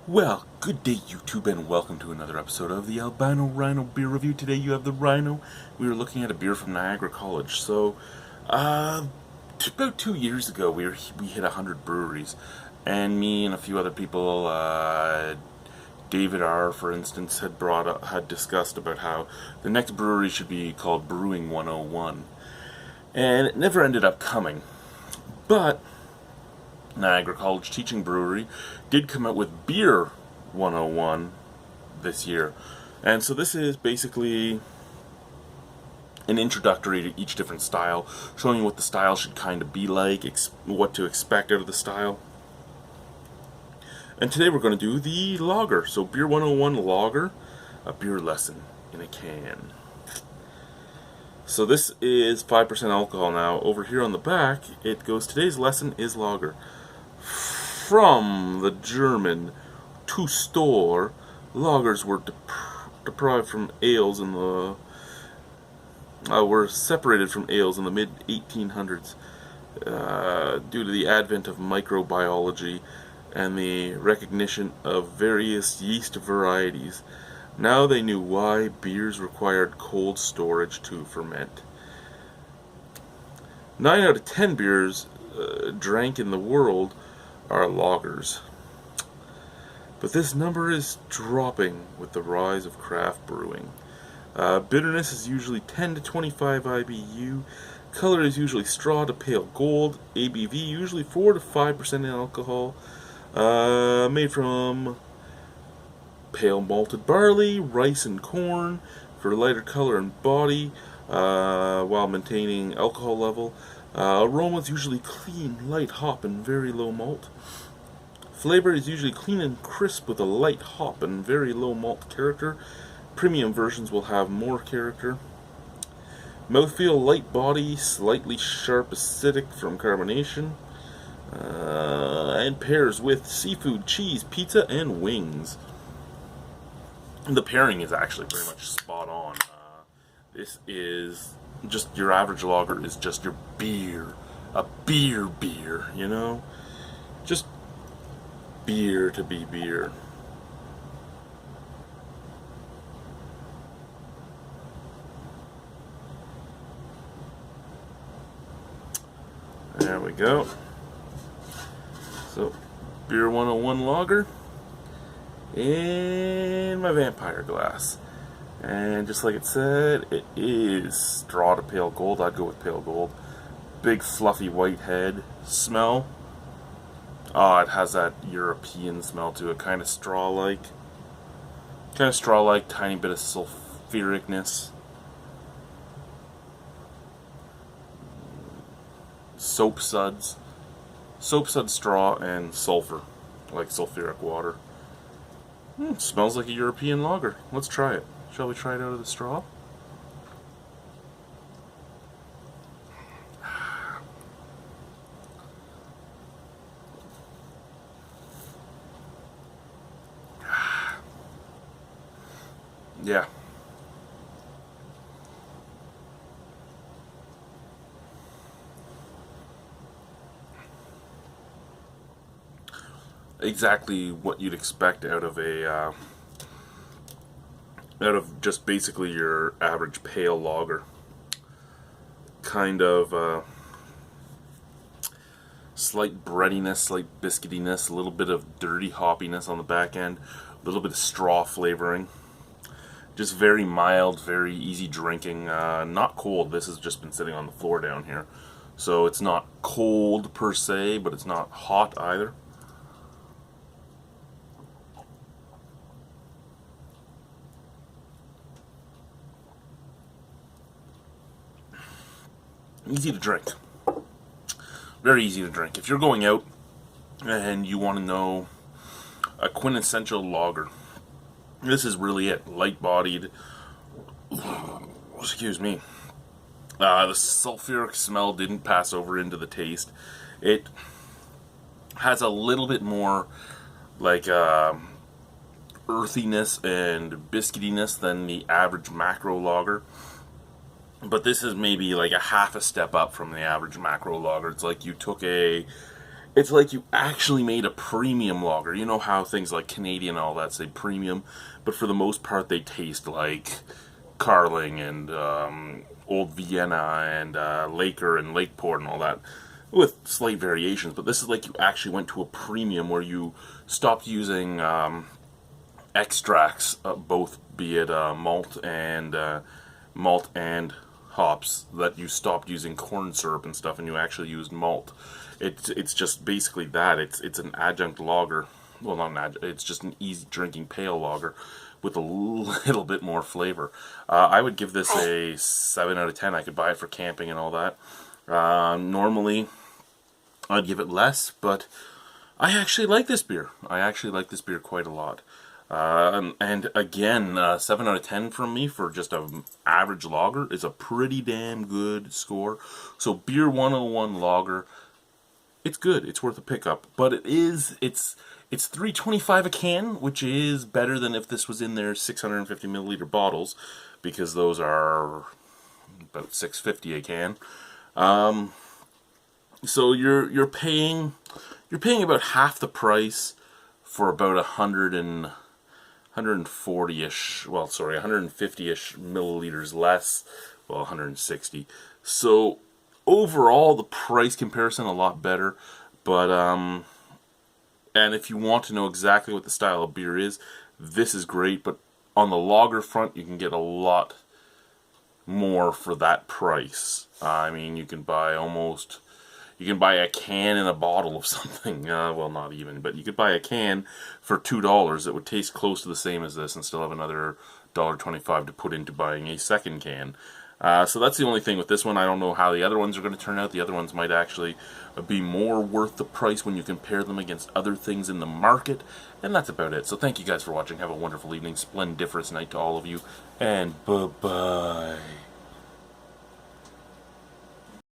Well, good day YouTube and welcome to another episode of the Albino Rhino beer review. Today you have the Rhino. We were looking at a beer from Niagara College. So, about 2 years ago we hit 100 breweries. And me and a few other people, David R., for instance, had discussed about how the next brewery should be called Brewing 101. And it never ended up coming. But Niagara College Teaching Brewery did come out with Beer 101 this year. And so this is basically an introductory to each different style, showing you what the style should kind of be like, what to expect out of the style. And today we're going to do the lager. So Beer 101 lager, a beer lesson in a can. So this is 5% alcohol now. Over here on the back, it goes, today's lesson is lager. From the German to store, lagers were deprived from ales in the were separated from ales in the mid 1800s due to the advent of microbiology and the recognition of various yeast varieties. Now they knew why beers required cold storage to ferment. 9 out of 10 beers drank in the world are lagers. But this number is dropping with the rise of craft brewing. Bitterness is usually 10 to 25 IBU. Color is usually straw to pale gold. ABV usually 4 to 5% in alcohol. Made from pale malted barley, rice, and corn for lighter color and body, while maintaining alcohol level. Aroma is usually clean, light hop, and very low malt. Flavor is usually clean and crisp with a light hop and very low malt character. Premium versions will have more character. Mouthfeel, light body, slightly sharp acidic from carbonation. And pairs with seafood, cheese, pizza, and wings. The pairing is actually pretty much spot on. This is just your average lager is just your beer. A beer, you know? Just beer to be beer. There we go. So, Beer 101 lager in my vampire glass. And just like it said, it is straw to pale gold. I'd go with pale gold. Big fluffy white head. Smell. Oh, it has that European smell to it. Kind of straw-like. Tiny bit of sulfuricness. Soap suds. Soap sud straw and sulfur. Like sulfuric water. Smells like a European lager. Let's try it. Shall we try it out of the straw? Yeah. Exactly what you'd expect out of just basically your average pale lager. Kind of slight breadiness, slight biscuitiness, a little bit of dirty hoppiness on the back end, a little bit of straw flavoring. Just very mild, very easy drinking. Not cold. This has just been sitting on the floor down here. So it's not cold per se, but it's not hot either. Easy to drink. Very easy to drink. If you're going out and you want to know a quintessential lager, this is really it. Light-bodied. Excuse me. The sulfuric smell didn't pass over into the taste. It has a little bit more like earthiness and biscuitiness than the average macro lager. But this is maybe like a half a step up from the average macro lager. It's like you took a It's like you actually made a premium lager. You know how things like Canadian and all that say premium, but for the most part they taste like Carling and Old Vienna and Laker and Lakeport and all that, with slight variations. But this is like you actually went to a premium where you stopped using extracts, both be it malt and hops, that you stopped using corn syrup and stuff, and you actually used malt. It's just basically that. It's an adjunct lager. Well, not an adjunct. It's just an easy drinking pale lager with a little bit more flavor. I would give this a 7 out of 10. I could buy it for camping and all that. Normally, I'd give it less, but I actually like this beer. I actually like this beer quite a lot. And again, 7 out of 10 from me for just an average lager is a pretty damn good score. So Beer 101 lager, it's good. It's worth a pickup. But it's $3.25 a can, which is better than if this was in their 650 milliliter bottles, because those are about $6.50 a can. So you're paying about half the price for about 140-ish, well, sorry, 150-ish milliliters less, well, 160. So overall, the price comparison a lot better, but and if you want to know exactly what the style of beer is, this is great. But on the lager front, you can get a lot more for that price. I mean, you can buy a can in a bottle of something. Well, not even, but you could buy a can for $2 that would taste close to the same as this and still have another $1.25 to put into buying a second can. So that's the only thing with this one. I don't know how the other ones are going to turn out. The other ones might actually be more worth the price when you compare them against other things in the market. And that's about it. So thank you guys for watching. Have a wonderful evening. Splendiferous night to all of you. And bye-bye.